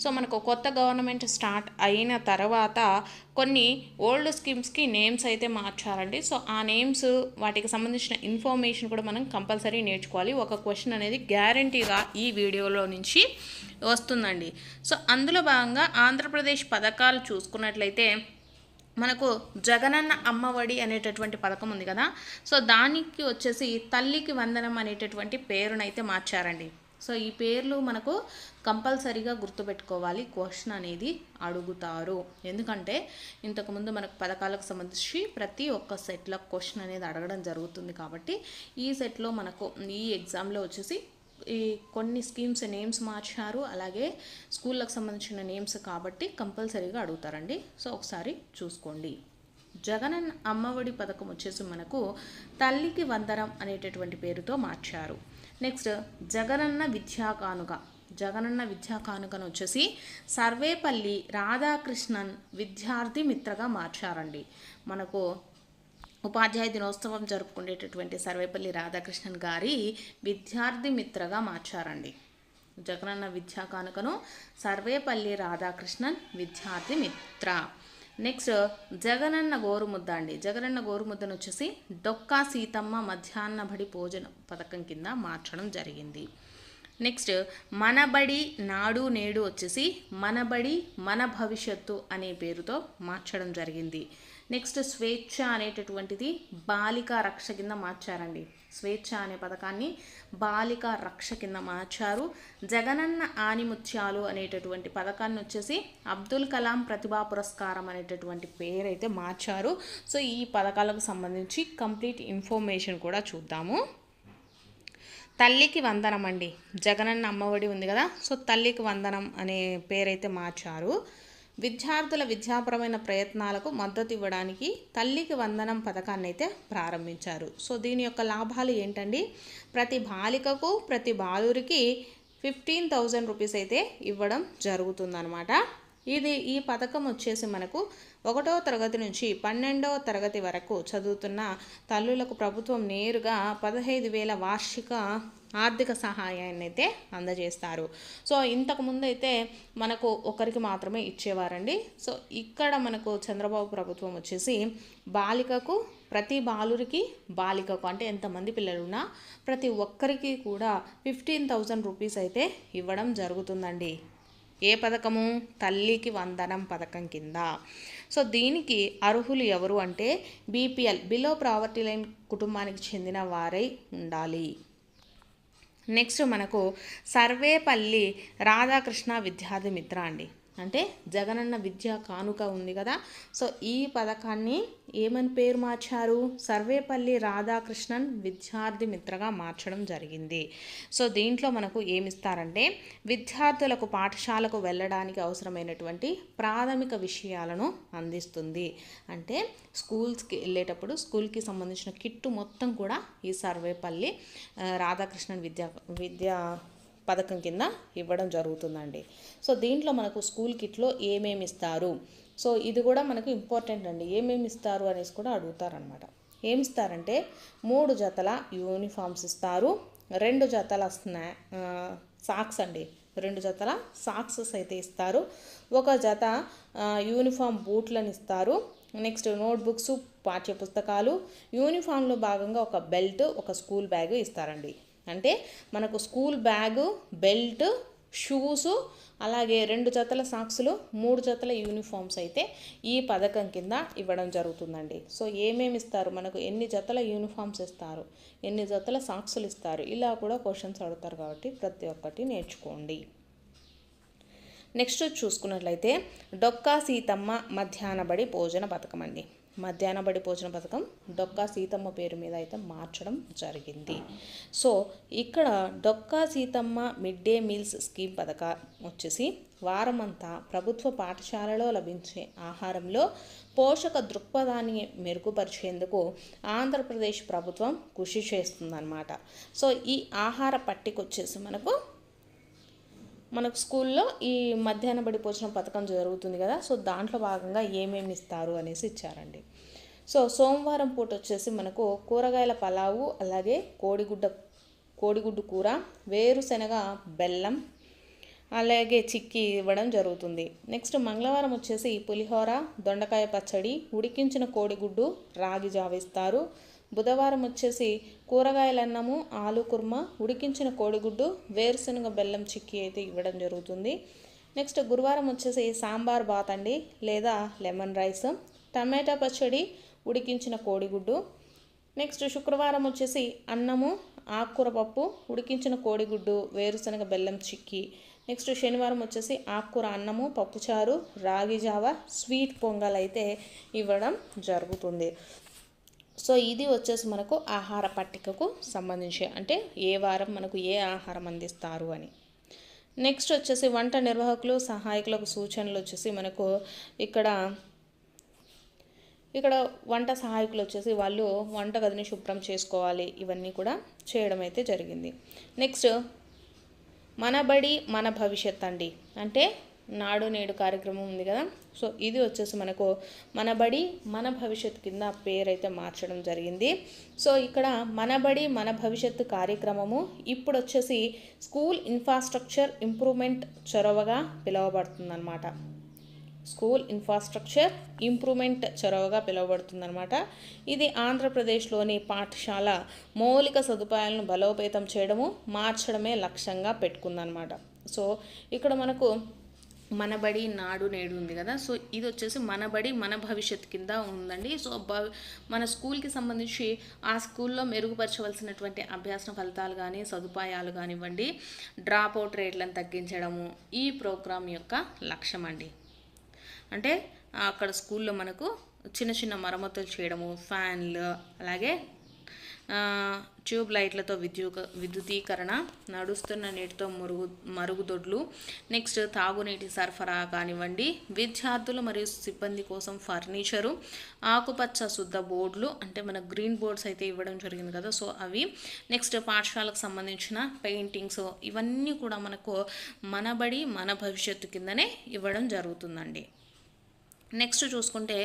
So మనకు కొత్త government start అయిన తర్వాత కొన్ని ఓల్డ్ స్కీమ్స్కి నేమ్స్ అయితే మార్చారండి. సో ఆ నేమ్స్ వాటికి సంబంధించిన ఇన్ఫర్మేషన్ కూడా మనం కంపల్సరీ నేర్చుకోవాలి. ఒక క్వశ్చన్ అనేది గ్యారంటీగా ఈ వీడియోలో నుంచి వస్తుందండి. సో అందులో భాగంగా ఆంధ్రప్రదేశ్ పథకాలు చూసుకున్నట్లయితే మనకు జగనన్న అమ్మఒడి అనేటటువంటి పథకం ఉంది కదా. సో దానికి వచ్చేసి తల్లికి వందనం అనేటటువంటి పేరునైతే మార్చారండి. సో ఈ పేర్లు మనకు కంపల్సరీగా గుర్తుపెట్టుకోవాలి, క్వశ్చన్ అనేది అడుగుతారు. ఎందుకంటే ఇంతకుముందు మనకు పథకాలకు సంబంధించి ప్రతి ఒక్క సెట్లో క్వశ్చన్ అనేది అడగడం జరుగుతుంది. కాబట్టి ఈ సెట్లో మనకు ఈ ఎగ్జామ్లో వచ్చేసి ఈ కొన్ని స్కీమ్స్ నేమ్స్ మార్చారు, అలాగే స్కూళ్ళకు సంబంధించిన నేమ్స్ కాబట్టి కంపల్సరీగా అడుగుతారండి. సో ఒకసారి చూసుకోండి. జగనన్న అమ్మఒడి పథకం వచ్చేసి మనకు తల్లికి వందనం అనేటటువంటి పేరుతో మార్చారు. నెక్స్ట్ జగనన్న విద్యా కానుక. జగనన్న విద్యా కానుకను వచ్చేసి సర్వేపల్లి రాధాకృష్ణన్ విద్యార్థి మిత్రగా మార్చారండి. మనకు ఉపాధ్యాయ దినోత్సవం జరుపుకునేటటువంటి సర్వేపల్లి రాధాకృష్ణన్ గారి విద్యార్థి మిత్రగా మార్చారండి. జగనన్న విద్యా కానుకను సర్వేపల్లి రాధాకృష్ణన్ విద్యార్థి మిత్ర. నెక్స్ట్ జగనన్న గోరుముద్ద అండి. జగనన్న గోరుముద్దను వచ్చేసి డొక్కా సీతమ్మ మధ్యాహ్న బడి భోజన పథకం కింద మార్చడం జరిగింది. నెక్స్ట్ మనబడి నాడు నేడు వచ్చేసి మనబడి మన భవిష్యత్తు అనే పేరుతో మార్చడం జరిగింది. నెక్స్ట్ స్వేచ్ఛ అనేటటువంటిది బాలికా రక్ష కింద మార్చారండి. స్వేచ్ఛ అనే పథకాన్ని బాలికా రక్ష కింద మార్చారు. జగనన్న ఆనిముత్యాలు అనేటటువంటి పథకాన్ని వచ్చేసి అబ్దుల్ కలాం ప్రతిభా పురస్కారం అనేటటువంటి పేరైతే మార్చారు. సో ఈ పథకాలకు సంబంధించి కంప్లీట్ ఇన్ఫర్మేషన్ కూడా చూద్దాము. తల్లికి వందనం అండి. జగనన్న అమ్మఒడి ఉంది కదా, సో తల్లికి వందనం అనే పేరైతే మార్చారు. విద్యార్థుల విద్యాపరమైన ప్రయత్నాలకు మద్దతు ఇవ్వడానికి తల్లికి వందనం పథకాన్ని అయితే ప్రారంభించారు. సో దీని యొక్క లాభాలు ఏంటండి? ప్రతి బాలికకు ప్రతి బాలురికి 15,000 రూపీస్ అయితే ఇవ్వడం జరుగుతుందన్నమాట. ఈ పథకం వచ్చేసి మనకు 1వ తరగతి నుంచి 12వ తరగతి వరకు చదువుతున్న తల్లులకు ప్రభుత్వం నేరుగా 15,000 వార్షిక ఆర్థిక సహాయాన్ని అయితే అందజేస్తారు. సో ఇంతకుముందు అయితే మనకు ఒకరికి మాత్రమే ఇచ్చేవారండి. సో ఇక్కడ మనకు చంద్రబాబు ప్రభుత్వం వచ్చేసి బాలికకు ప్రతి బాలురికి బాలికకు అంటే ఎంతమంది పిల్లలున్నా ప్రతి ఒక్కరికి కూడా 15,000 రూపీస్ అయితే ఇవ్వడం జరుగుతుందండి. ఏ పథకము? తల్లికి వందనం పథకం కింద. సో దీనికి అర్హులు ఎవరు అంటే బీపీఎల్ బిలో ప్రావర్టీ లైన్ కుటుంబానికి చెందిన వారై ఉండాలి. నెక్స్ట్ మనకు సర్వేపల్లి రాధాకృష్ణ విద్యార్థి మిత్ర అండి. అంటే జగనన్న విద్యా కానుక ఉంది కదా, సో ఈ పథకాన్ని ఏమని పేరు మార్చారు? సర్వేపల్లి రాధాకృష్ణన్ విద్యార్థి మిత్రగా మార్చడం జరిగింది. సో దీంట్లో మనకు ఏమిస్తారంటే విద్యార్థులకు పాఠశాలకు వెళ్ళడానికి అవసరమైనటువంటి ప్రాథమిక విషయాలను అందిస్తుంది. అంటే స్కూల్స్కి వెళ్ళేటప్పుడు స్కూల్కి సంబంధించిన కిట్టు మొత్తం కూడా ఈ సర్వేపల్లి రాధాకృష్ణన్ విద్యా పథకం కింద ఇవ్వడం జరుగుతుందండి. సో దీంట్లో మనకు స్కూల్ కిట్లో ఏమేమి ఇస్తారు, సో ఇది కూడా మనకు ఇంపార్టెంట్ అండి. ఏమేమి ఇస్తారు అనేసి కూడా అడుగుతారనమాట. ఏమి ఇస్తారంటే 3 జతల యూనిఫామ్స్ ఇస్తారు, 2 జతల సాక్స్ అండి, 2 జతల సాక్సెస్ అయితే ఇస్తారు, 1 జత యూనిఫామ్ బూట్లను ఇస్తారు. నెక్స్ట్ నోట్బుక్స్, పాఠ్యపుస్తకాలు, యూనిఫామ్లో భాగంగా ఒక బెల్ట్, ఒక స్కూల్ బ్యాగ్ ఇస్తారండి. అంటే మనకు స్కూల్ బ్యాగు, బెల్ట్, షూసు, అలాగే 2 జతల సాక్సులు, 3 జతల యూనిఫామ్స్ అయితే ఈ పథకం కింద ఇవ్వడం జరుగుతుందండి. సో ఏమేమి ఇస్తారు? మనకు ఎన్ని జతల యూనిఫామ్స్ ఇస్తారు, ఎన్ని జతల సాక్సులు ఇస్తారు, ఇలా కూడా క్వశ్చన్స్ అడుగుతారు. కాబట్టి ప్రతి ఒక్కటి నేర్చుకోండి. నెక్స్ట్ చూసుకున్నట్లయితే డొక్కా సీతమ్మ మధ్యాహ్న బడి భోజన పథకం అండి. మధ్యాహ్న బడి భోజన పథకం డొక్కా సీతమ్మ పేరు మీద అయితే మార్చడం జరిగింది. సో ఇక్కడ Dokka Seethamma mid day meals scheme పథకం వచ్చేసి వారమంతా ప్రభుత్వ పాఠశాలలో లభించే ఆహారంలో పోషక దృక్పథాన్ని మెరుగుపరిచేందుకు ఆంధ్రప్రదేశ్ ప్రభుత్వం కృషి చేస్తుందన్నమాట. సో ఈ ఆహార పట్టిక వచ్చేసి మనకు స్కూల్లో ఈ మధ్యాహ్న బడి భోజనం పథకం జరుగుతుంది కదా, సో దాంట్లో భాగంగా ఏమేమి ఇస్తారు అనేసి ఇచ్చారండి. సో సోమవారం పూట వచ్చేసి మనకు కూరగాయల పలావు, అలాగే కోడిగుడ్డు కూర, వేరుశనగ బెల్లం, అలాగే చిక్కీ ఇవ్వడం జరుగుతుంది. నెక్స్ట్ మంగళవారం వచ్చేసి పులిహోర, దొండకాయ పచ్చడి, ఉడికించిన కోడిగుడ్డు, రాగి జావ ఇస్తారు. బుధవారం వచ్చేసి కూరగాయల అన్నము, ఆలు కుర్మా, ఉడికించిన కోడిగుడ్డు, వేరుశనగ బెల్లం చిక్కీ అయితే ఇవ్వడం జరుగుతుంది. నెక్స్ట్ గురువారం వచ్చేసి సాంబార్ బాత్ అండి, లేదా లెమన్ రైస్, టమాటా పచ్చడి, ఉడికించిన కోడిగుడ్డు. నెక్స్ట్ శుక్రవారం వచ్చేసి అన్నము, ఆకుకూర పప్పు, ఉడికించిన కోడిగుడ్డు, వేరుశనగ బెల్లం చిక్కీ. నెక్స్ట్ శనివారం వచ్చేసి ఆకుకూర అన్నము, పప్పుచారు, రాగి జావ, స్వీట్ పొంగల్ అయితే ఇవ్వడం జరుగుతుంది. సో ఇది వచ్చేసి మనకు ఆహార పట్టికకు సంబంధించి, అంటే ఏ వారం మనకు ఏ ఆహారం అందిస్తారు అని. నెక్స్ట్ వచ్చేసి వంట నిర్వాహకులు, సహాయకులకు సూచనలు వచ్చేసి మనకు ఇక్కడ వంట సహాయకులు వచ్చేసి వాళ్ళు వంటగదిని శుభ్రం చేసుకోవాలి, ఇవన్నీ కూడా చేయడం అయితే జరిగింది. నెక్స్ట్ మన బడి మన భవిష్యత్ అండి, అంటే నాడు నేడు కార్యక్రమం ఉంది కదా, సో ఇది వచ్చేసి మనకు మన బడి మన భవిష్యత్ కింద పేరు అయితే మార్చడం జరిగింది. సో ఇక్కడ మన బడి మన భవిష్యత్తు కార్యక్రమము ఇప్పుడు వచ్చేసి స్కూల్ ఇన్ఫ్రాస్ట్రక్చర్ ఇంప్రూవ్మెంట్ చొరవగా పిలువబడుతుందన్నమాట. స్కూల్ ఇన్ఫ్రాస్ట్రక్చర్ ఇంప్రూవ్మెంట్ చొరవగా పిలువబడుతుందన్నమాట. ఇది ఆంధ్రప్రదేశ్లోని పాఠశాల మౌలిక సదుపాయాలను బలోపేతం చేయడము, మార్చడమే లక్ష్యంగా పెట్టుకుందన్నమాట. సో ఇక్కడ మనకు మన బడి నాడు నేడు ఉంది కదా, సో ఇది వచ్చేసి మన బడి మన భవిష్యత్ కింద ఉందండి. సో మన స్కూల్కి సంబంధించి ఆ స్కూల్లో మెరుగుపరచవలసినటువంటి అభ్యాస ఫలితాలు కానీ సదుపాయాలు కానివ్వండి, డ్రాప్ అవుట్ రేట్లను తగ్గించడము ఈ ప్రోగ్రాం యొక్క లక్ష్యం అండి. అంటే అక్కడ స్కూల్లో మనకు చిన్న చిన్న మరమ్మతులు చేయడము, ఫ్యాన్లు, అలాగే ట్యూబ్ లైట్లతో విద్యుతీకరణ, నడుస్తున్న నీటితో మరుగుదొడ్లు, నెక్స్ట్ తాగునీటి సరఫరా కానివ్వండి, విద్యార్థులు మరియు సిబ్బంది కోసం ఫర్నిచరు, ఆకుపచ్చ శుద్ధ బోర్డులు, అంటే మన గ్రీన్ బోర్డ్స్ అయితే ఇవ్వడం జరిగింది కదా, సో అవి. నెక్స్ట్ పాఠశాలకు సంబంధించిన పెయింటింగ్స్, ఇవన్నీ కూడా మనకు మన బడి మన భవిష్యత్తు కిందనే ఇవ్వడం జరుగుతుందండి. నెక్స్ట్ చూసుకుంటే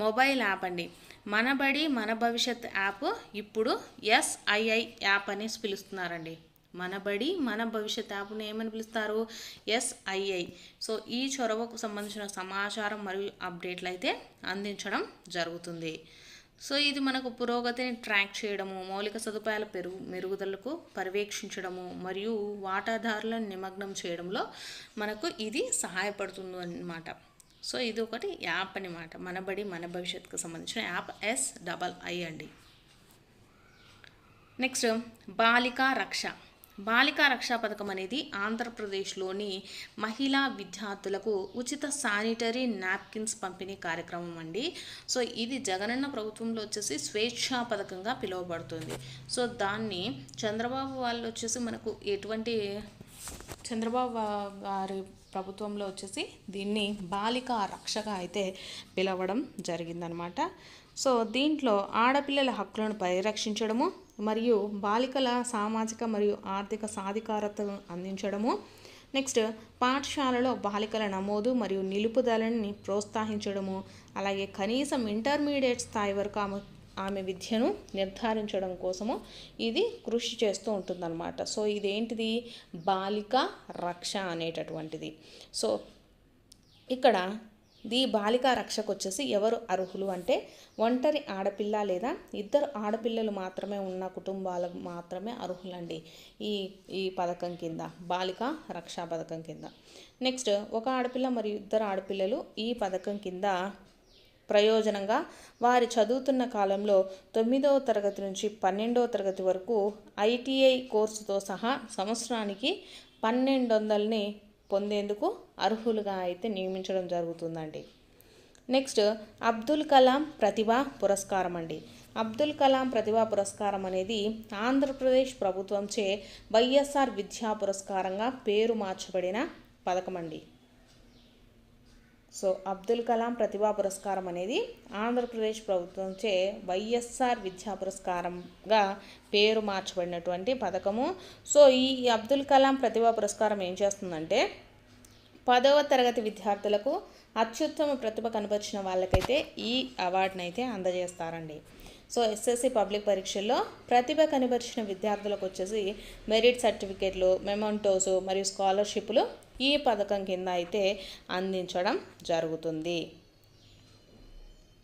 మొబైల్ యాప్ అండి. మన బడి మన భవిష్యత్ యాప్ ఇప్పుడు SII యాప్ అని పిలుస్తున్నారండి. మన బడి మన భవిష్యత్ యాప్ని ఏమని పిలుస్తారు? SII. సో ఈ చొరవకు సంబంధించిన సమాచారం మరియు అప్డేట్లు అయితే అందించడం జరుగుతుంది. సో ఇది మనకు పురోగతిని ట్రాక్ చేయడము, మౌలిక సదుపాయాల మెరుగుదలకు పర్యవేక్షించడము మరియు వాటాదారులను నిమగ్నం చేయడంలో మనకు ఇది సహాయపడుతుంది అన్నమాట. సో ఇది ఒకటి యాప్ అనమాట, మన బడి మన భవిష్యత్తుకు సంబంధించిన యాప్ SII అండి. నెక్స్ట్ బాలికా రక్ష. బాలికా రక్షా పథకం అనేది ఆంధ్రప్రదేశ్లోని మహిళా విద్యార్థులకు ఉచిత శానిటరీ నాప్కిన్స్ పంపిణీ కార్యక్రమం అండి. సో ఇది జగనన్న ప్రభుత్వంలో వచ్చేసి స్వేచ్ఛా పథకంగా పిలువబడుతుంది. సో దాన్ని చంద్రబాబు వాళ్ళు వచ్చేసి మనకు చంద్రబాబు గారి ప్రభుత్వంలో వచ్చేసి దీన్ని బాలికా రక్షగా అయితే పిలవడం జరిగిందనమాట. సో దీంట్లో ఆడపిల్లల హక్కులను పరిరక్షించడము మరియు బాలికల సామాజిక మరియు ఆర్థిక సాధికారతను అందించడము, నెక్స్ట్ పాఠశాలలో బాలికల నమోదు మరియు నిలుపుదలని ప్రోత్సహించడము, అలాగే కనీసం ఇంటర్మీడియట్ స్థాయి వరకు ఆమె విద్యను నిర్ధారించడం కోసము ఇది కృషి చేస్తూ ఉంటుందన్నమాట. సో ఇదేంటిది? బాలికా రక్ష అనేటటువంటిది. సో ఇక్కడ ఈ బాలికా రక్షకు వచ్చేసి ఎవరు అర్హులు అంటే ఒంటరి ఆడపిల్ల లేదా ఇద్దరు ఆడపిల్లలు మాత్రమే ఉన్న కుటుంబాలకు మాత్రమే అర్హులండి ఈ పథకం కింద, బాలికా రక్షా పథకం కింద. నెక్స్ట్ ఒక ఆడపిల్ల మరియు ఇద్దరు ఆడపిల్లలు ఈ పథకం కింద ప్రయోజనంగా వారి చదువుతున్న కాలంలో 9వ తరగతి నుంచి 12వ తరగతి వరకు ITI కోర్సుతో సహా సంవత్సరానికి 1200ని పొందేందుకు అర్హులుగా అయితే నియమించడం జరుగుతుందండి. నెక్స్ట్ అబ్దుల్ కలాం ప్రతిభా పురస్కారం అండి. అబ్దుల్ కలాం ప్రతిభా పురస్కారం అనేది ఆంధ్రప్రదేశ్ ప్రభుత్వంచే YSR విద్యా పురస్కారంగా పేరు మార్చబడిన పథకం అండి. సో అబ్దుల్ కలాం ప్రతిభా పురస్కారం అనేది ఆంధ్రప్రదేశ్ ప్రభుత్వంచే YSR విద్యా పురస్కారంగా పేరు మార్చబడినటువంటి పథకము. సో ఈ అబ్దుల్ కలాం ప్రతిభా పురస్కారం ఏం చేస్తుందంటే 10వ తరగతి విద్యార్థులకు అత్యుత్తమ ప్రతిభ కనబరిచిన వాళ్ళకైతే ఈ అవార్డుని అయితే అందజేస్తారండి. సో SSC పబ్లిక్ పరీక్షల్లో ప్రతిభ కనబరిచిన విద్యార్థులకు వచ్చేసి మెరిట్ సర్టిఫికేట్లు, మెమంటోస్ మరియు స్కాలర్షిప్లు ఈ పథకం కింద అయితే అందించడం జరుగుతుంది.